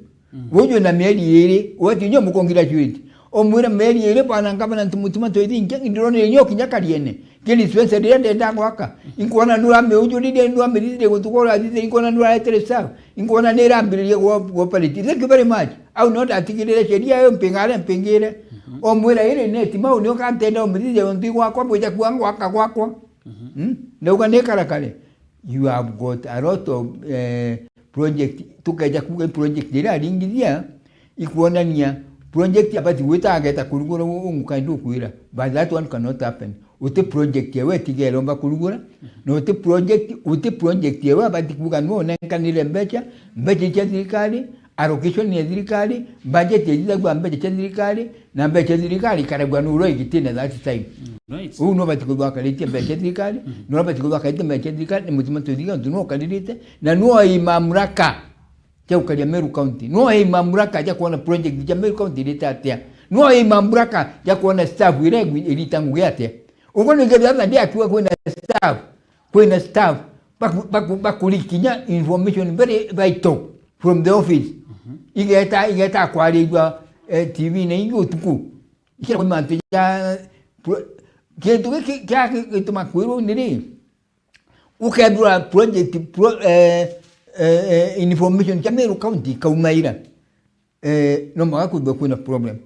Wojo na meri yere wati nyo mukongratulate. Omura meri yere pana ngaba na tumutuma to idin ndrone nyo kinyakaliene. Kili swense de ndango aka. Inkona nura me ujo de ndu ameri de kutukora dide inkona nura eteresa. Inkona nera ambiri go paliti. Thank you very much. Au not atikile sheria yo mpengere. Omura yere ne Timau nyo kantenda omeri de ndu kwa boja kuango aka kwako. Ndauka ne karakale. You have got a lot of project tukaja kuge project dira ringidia ikuona nia project abati wetageta kulugura umukandu kuira but that one cannot happen ute project yewe tigelomba kulugura no ute project yewe abati kuga no nenkanile mbecha cha serikali allocation ya serikali budget ya kwa mbecha cha serikali na mbecha serikali karagwa nuro igitine that time right no bati kuga kalite mbecha serikali no bati kuga kalite mbecha serikali mutima todiga no kalite na no imamraka cha ukalia Meru County no imamraka cha kuona project ya Meru County litatia no imamraka cha kuona staff ile ilitangu yate ukoni ngeza ndia akiwa kwenda staff bakulikinya information very vital from the office igeta kwalibwa TV na ingo tuku ikira kwa manteja kitu kya tumakwiro nini ukadura project information ya Meru County kaumaira no maka kuna problem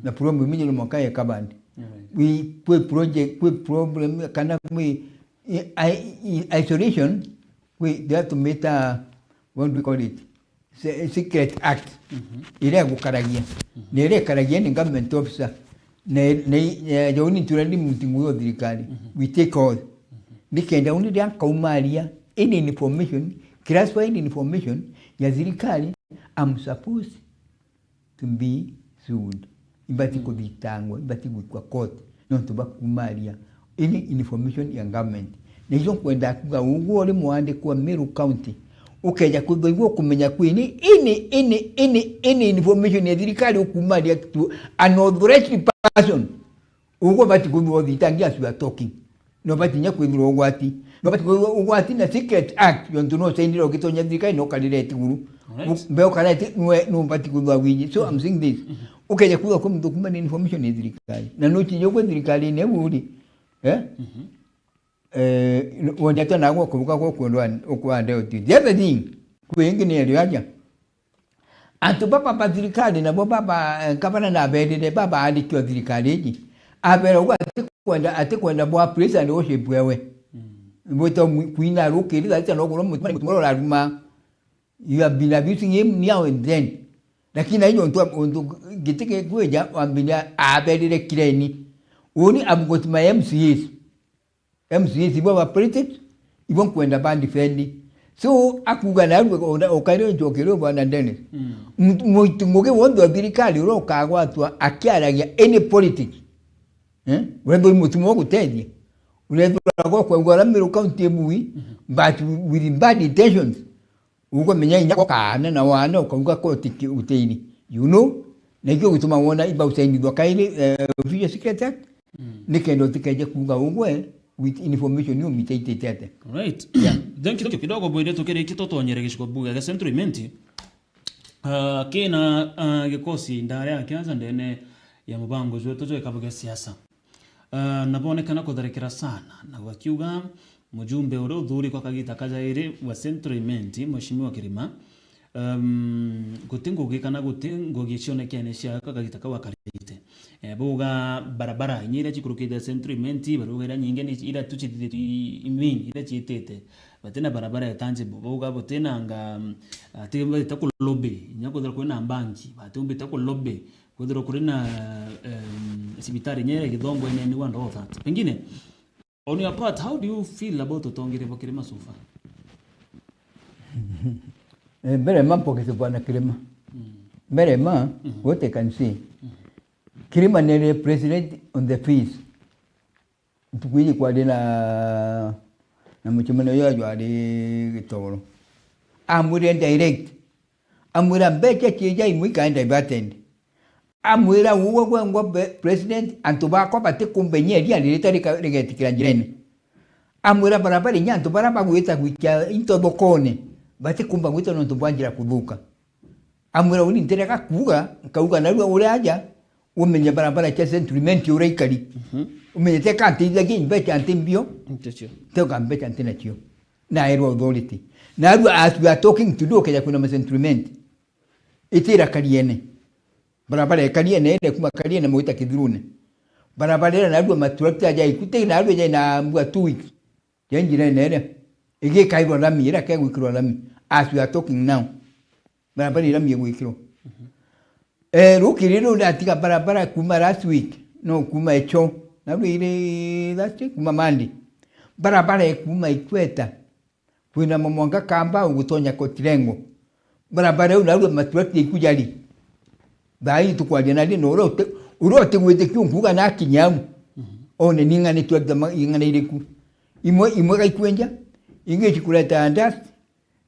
na problem mimi no maka ya kabandi we put problem kana we isolation they have to make what do we call it secret act ile kukaragia nile karagia ni government officer ne joni turandi mutingu yo serikali we take all nikenda uni dia kaumaria any information classified information ya serikali I'm supposed to be sued ibati kubitangwa ibati kwa court no to bakumaria any information ya government nizo kwenda kuga ugo ole muande kwa Meru County ukeja kudoigo kumenya kwini any information ya serikali ukumaria to an authorized person ugo bati kubitangia you are talking no bati nyakwidro gwati no bati gwati na secret act yonto no sendiro kitonya serikali no kalireti guru mbeo kalati no bati kudwa wiji so I'm saying this ukeja kuga kwa document information ya serikali na no chijo kwa serikali ne buri wanyata na kwa kubuka kwa kuondoa okuande oti the other thing kuingine aliaja antu baba serikali na baba kabana na bede baba alikiwa serikali hiki abera kwa atikwenda bwa praise and worship wewe mboto kuina ruke ila acha no kuno mtumoro la ruma you have been abusing him now and then lakini hiyo ndio gitike kuja ambinya abede kireni oni abgotima MCS baba politics ibon kwenda bandi fendi so akuga na okairo njokero bwana Dennis mutungoge wondo abirikali ro kagwa tu akiaragia any politics wendo mutumo gutedia ulezo kwa ngora miro county bui but with bad intentions uko menya inyako kana na wana ukaunga koti uteini nekyo gutuma wona iba uteini dokaile official secretary nikendo tikeje kunga ungwe with information you mitaitete. Right. Yeah. Thank you kidogo boide tukere kitoto nyere gishiko buga ga central imenti. Kina gikosi ndare akianza ndene ya mubango jweto jo kabuga siasa. Nabonekana kudharekera sana na wakiuga mujumbe ule udhuri kwa kagita kajaire wa central imenti mheshimiwa Kirima gutingo gikana gutingo gicionekene cia kagita kawa karite buga barabara nyira chikurukida central imenti baruga nyinge ni ira tuchitite imini ira chitete batena barabara ya tanje buga botena nga atimba itakulobe nyako kwena banki batumbe itakulobe kudro kurina sibitari nyere gidongo ene one of that pengine on your part how do you feel about Otongere Kirima so far? Mbere mampo kisi bwana Kirima. Mbere ma, what I can see. Kirima nere president on the fees. Tukuiji kwa dina na mchumano yoyo adi kitoro. Amuri direct. Amura mbeche chija imwika enda ibatend. Amura uwa ngwa president antubako bate kumbenye dia lileta ligetikira njirene. Amura barabara nyanto baraba guita kuikia into bokone. Bate kumba guita no tubwanjira kuduka. Amura uni ntereka kuga kauga na ruwa ule aja umenye barabara cha sentiment ure ikali. Umenye teka antiza gi mbeche antimbio. Teka mbeche antina chio. Na aero authority. Na ruwa as we are talking to do kaya kuna sentiment. Itira kaliene. Barabara ya kaliene ene kuma kaliene mwita kidrune. Barabara na ruwa maturakta aja ikute na ruwa na mbua 2 weeks. Janjira nene. Ege kairo lami ira kaya wikiro lami. As we are talking now. Barabara lami ya wikiro. Rukiriru na tika barabara kuma last week. No kuma echo. Na ruwa ile last week kuma mandi. Barabara ya kuma ikweta. Kuna mwanga kamba ugutonya kotirengo. Barabara na ruwa maturakta ikujali. Bai tu kwa jenali no urote wete kyunguga na kinyamu one ninga ni twagda ingana ireku imo kai kwenja inge chikuleta andas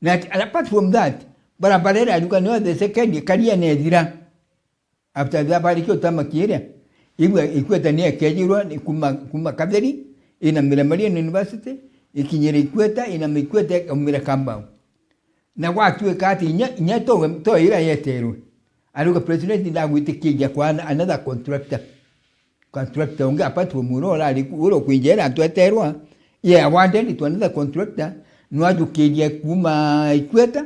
na apart from that barabara you can know the second career nezira after that bali kyo tamakiera ikweta ni akejirwa kuma kaderi ina Miramari University ikinyere ikweta ina mikweta umira kamba na watu ekati nya to ira yetero aluga president nda gwitikia kwa another contractor unga apart from murola uro kwinjera atweterwa yeah wanted to another contractor nwaju kedia kuma ikweta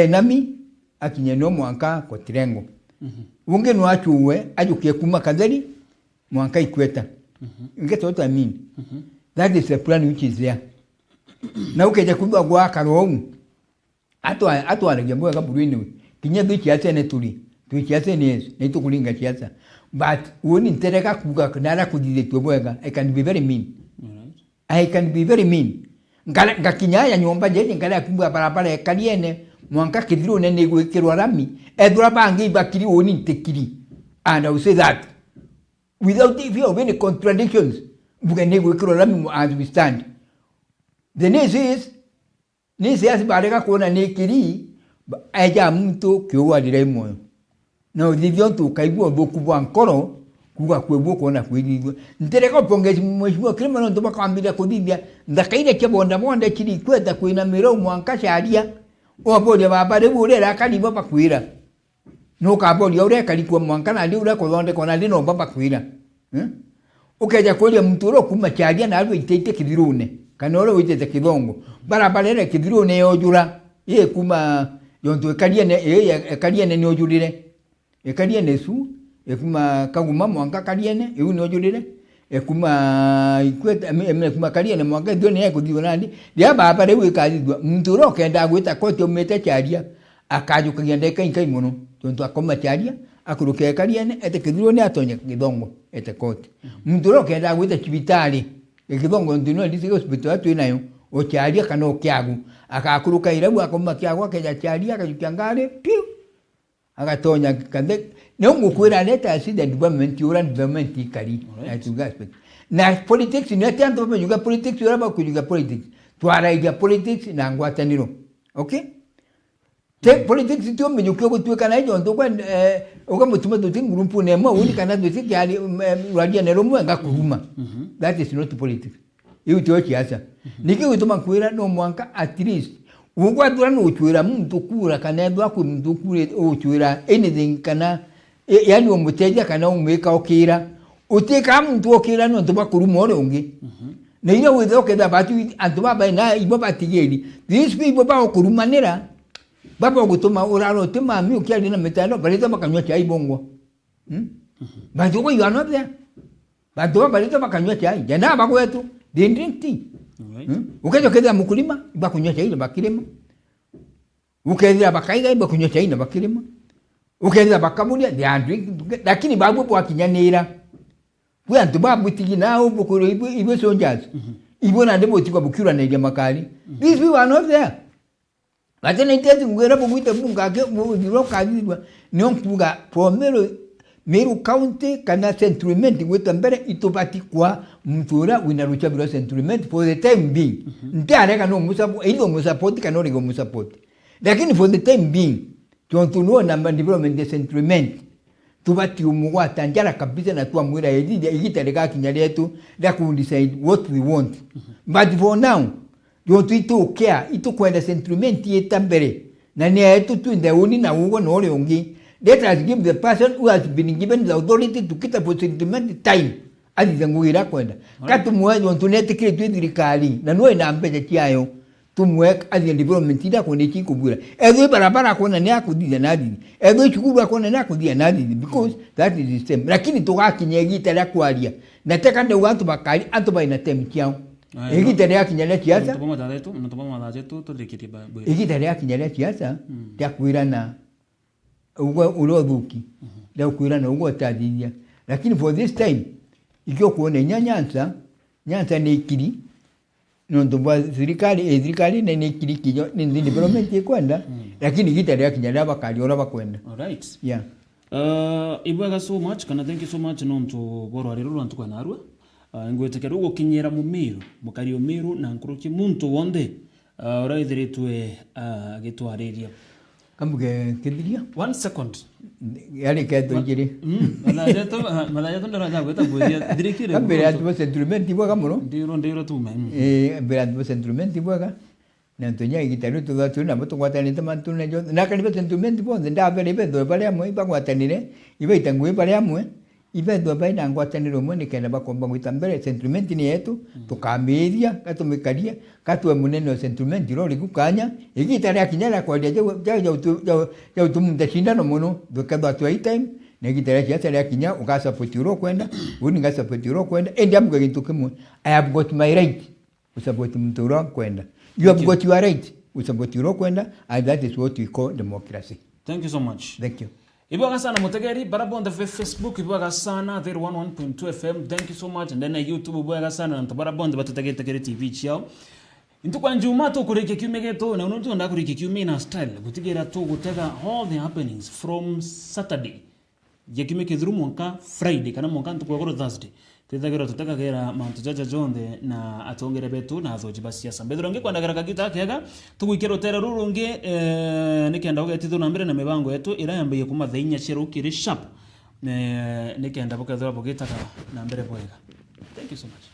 nami akinyeno mwanka kotirengo unge nwachuwe ajukie kuma kadhari mwanka ikweta get what I mean that is a plan which is there na ukeja kubwa gwa karomu ato anajambua kaburini kinya bichiasa ne tuli bichiasa ne tukulinga chiasa but woni ntereka kuga kanala kudide twebwega I can be very mean I can be very mean ngala kinyaya nyomba je ngala kubwa barabara kaliene mwanka kidiro ne gwekirwa rami edura bangi bakiri woni ntekiri and I will say that without fear of any contradictions bugane gwekirwa rami as we stand the news is nisiasi bareka kuona nekiri aja mtu kiwa dire moyo na udivyo tu kaibwa boku bwa nkoro kuga kwebwo kuona kwedidwa ntereka pongezi mheshimiwa Kirima ndo bakambilia kudibia ndakaile kebonda bonda kiri kweta kuina miro mwankasha adia obode babare burera kali baba kwira no kabodi ore kali kwa mwankana ali ura kodonde kona lino baba kwira ukeja kole mturo kuma chadia na alwe itete kidirune kanoro witete kidongo barabara kidirune yojura ye kuma yonto kaliene ni ojulire kaliene su kuma kaguma mwanka kaliene ni ojulire kuma ikweta kuma kaliene mwanka done yako dionani ya baba rewe kazidwa mturo kenda gwita kote umete charia akaju kagende kai mono tonto akoma charia akuruke kaliene ete kidiro ne atonya kidongo ete kote mturo kenda gwita chibitali Ikithongo ndino ndisi hospital atu inayo ocharia kana okiagu akakuruka irabu akoma kiagu akaja charia akajukia ngare piu agatonya kande no ngukwira leta accident development ura development ikari atugaspe na politics ni atento bajuga politics ura bakujuga politics twara politics na ngwataniro okay te politics tio menyuke gutweka na ijo ndokwa ukamutuma duti group ne mo uni kana duti kyali radia ne romu ngakuruma that is not politics iu tio kiasa niki gutuma kwira no mwanka at least ugwa dura no uchwira muntu kura kana ndwa ku muntu kure uchwira anything kana yani umuteja kana umeka okira uteka muntu okira no ndoba kuruma ore ungi na ile withoke da batu antuba baina ibo batigeri these people ba okurumanira baba gutuma uraro tema mi ukiali na metano baleta bakanywa chai bongo batu ko yana bya batu baleta bakanywa chai jana bakwetu dinding tea ukaje keda mukulima bakunywa chai bakirema ukaje bakaiga bakunywa chai na bakirema ukaje bakamulia they are drink lakini babu kwa kinyanira kwa ntuba butigi nao bukuru ibo sonjazi ibo na ndebo tikwa bukura na ile makali these people are not there. Batene itezi ngwera bugwite bungage mu kazidwa niyo mpuga for Meru County kana settlement ngweta mbere itobati kwa mtura winarucha biro settlement for the time being. Ntare kana musapo ido musapoti kana ringo musapoti. Lakini for the time being tuntuno namba development settlement tubati umugwa tanjara kabisa na tuwa mwira yidi igitareka kinyali yetu da ku decide what we want. But for now yontu itokea itokwenda sentiment yetambere na ni yetu tu ndauni na ugo no ole ongi let us give the person who has been given the authority to kita for sentiment time adi zanguira kwenda katu mwe yontu netikire twithirikali na no ina mbeje kiayo tumwe adi development ida ko neki kubura ezo barabara kona ni akudia nadi ezo chukuru kona ni akudia nadi because that is the same lakini tugakinyegita la kwaria nataka ndio watu bakali antu baina temkiao Igitare yakinyale kiasa. Igitare yakinyale kiasa. Takwirana ugo uloduki. Da kwirana ugo tadidia. Lakini for this time ikyo kuone nyanza ne kiri. Nondoba serikali ne kiri kijo ni development yekwenda. Lakini igitare yakinyale abakali ora bakwenda. All right. Yeah. Ibwaga so much kana thank you so much nonto boro rero ntukwa narwa. Ngwetekera ugokinyera mu miru mukari omiru na nkuruki muntu wonde uraithiritwe gitwariria kamuge kidiria 1 second yari keto jiri malaja to ndara gweta buzia dirikire kabere atu settlement ibwaga muno ndiro tume bere atu settlement ibwaga na ntonya igitaru tu gatu na mutu gwatani tamantu na jo na kani settlement bonde ndabere bedo bale amwe ibagwatanire ibaitangwe bale amwe ibedo baina ngwataniro mwe nikenda bakomba gwitambere settlement ni yetu tukamiria katumikaria katwe munene settlement ro ligukanya igitare akinyara kwa ya utumunda shindano muno dokadwa tu time na igitare kiasi akinya ukasupport ro kwenda uni ngasupport ro kwenda endi abuga gintu kimwe I have got my right usupport mtoro kwenda you have got your right usupport ro kwenda and that is what we call democracy. Thank you so much. Thank you. Ibwaga sana mutegeri barabonda Facebook ibwaga sana 101.2 FM. Thank you so much. And then YouTube ibwaga sana na barabonda batutegeri TV chao. Intukwa njuma to kureke kiumegeto na unonto nda kureke kiume na style gutigera to gutega all the happenings from Saturday. Yekimeke through monka Friday kana monka ntukwa Thursday. Tetagera tutakagera mantu jaja jonde na atongere betu na athoji basiasa mbethuronge kwandagara kagita kega tugwikero tera rurungi nikenda ugetithu na mbere na mibango yetu irayambiye kuma thainya cero kiri sharp nikenda bukethura bugitaka na mbere bwega. Thank you so much.